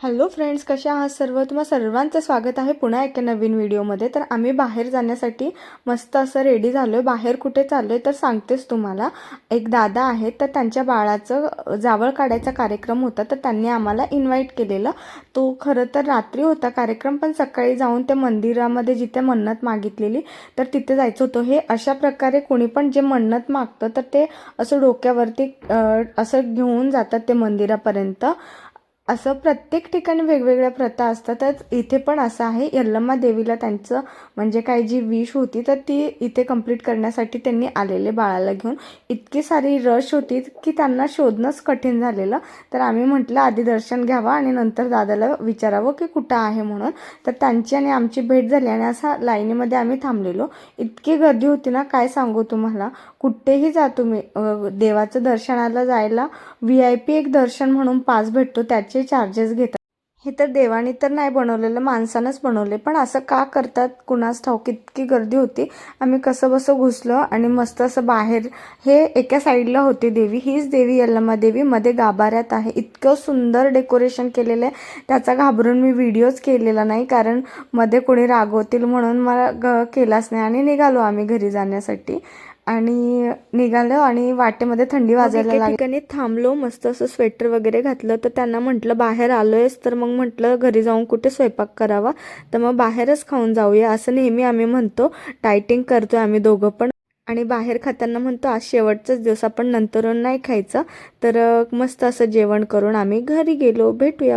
Hello friends, कशा आहात सर्व? तुम्हा सर्वांचं स्वागत आहे पुन्हा एका नवीन व्हिडिओमध्ये. तर आम्ही बाहेर जाण्यासाठी मस्त असं रेडी झालो आहे. बाहेर कुठे चाललो आहे तर सांगतेच तुम्हाला. एक दादा आहेत, तर त्यांच्या बाळाचं जावळ काढायचा कार्यक्रम होता, तर त्यांनी आम्हाला इन्व्हाइट केलेलं. तो खरं तर रात्री होता कार्यक्रम, पण सकाळी जाऊन त्या मंदिरामध्ये जिथे मन्नत मागितलेली तर तिथे जायचं होतं. हे अशा प्रकारे कोणी पण जे मन्नत मागतं तर ते असं डोक्यावरती असं घेऊन जातात ते मंदिरापर्यंत. असं प्रत्येक ठिकाणी वेगवेगळ्या प्रथा असतातच. इथे पण असं आहे. यल्लम्मा देवीला त्यांचं म्हणजे काही जी विश होती तर ती इथे कंप्लीट करण्यासाठी त्यांनी आलेले बाळाला घेऊन. इतकी सारी रश होती की त्यांना शोधणंच कठीण झालेलं. तर आम्ही म्हटलं आधी दर्शन घ्यावं आणि नंतर दादाला विचारावं की कुठं आहे म्हणून. तर त्यांची आणि आमची भेट झाली आणि असा लाईनीमध्ये आम्ही थांबलेलो. इतकी गर्दी होती ना, काय सांगू तुम्हाला. कुठेही जा तुम्ही, देवाचं दर्शनाला जायला VIP एक दर्शन म्हणून पास भेटतो, त्याचे चार्जेस घेतात. हे तर देवाने तर नाही बनवलेलं, माणसानंच बनवले. पण असं का करतात कुणास ठाऊक. इतकी गर्दी होती. आम्ही कसं बसं घुसलो आणि मस्त असं बाहेर हे एका साईडला होती देवी. हीच देवी यल्लम्मा देवी मध्ये गाभाऱ्यात आहे. इतकं सुंदर डेकोरेशन केलेलं आहे. त्याचा घाबरून मी व्हिडिओच केलेला नाही, कारण मध्ये कोणी रागवतील म्हणून मला केलाच नाही. आणि निघालो आम्ही घरी जाण्यासाठी. आणि निघालो आणि वाटेमध्ये थंडी वाजायला लागली. ठिकाणी थांबलो, मस्त असं स्वेटर वगैरे घातलं. तर त्यांना म्हटलं बाहेर आलोयस तर मग म्हटलं घरी जाऊन कुठे स्वयंपाक करावा, तर मग बाहेरच खाऊन जाऊया असं नेहमी आम्ही म्हणतो. डायटिंग करतोय आम्ही दोघं पण. आणि बाहेर खाताना म्हणतो आज शेवटचाच दिवस, आपण नंतरून नाही खायचं. तर मस्त असं जेवण करून आम्ही घरी गेलो. भेटूया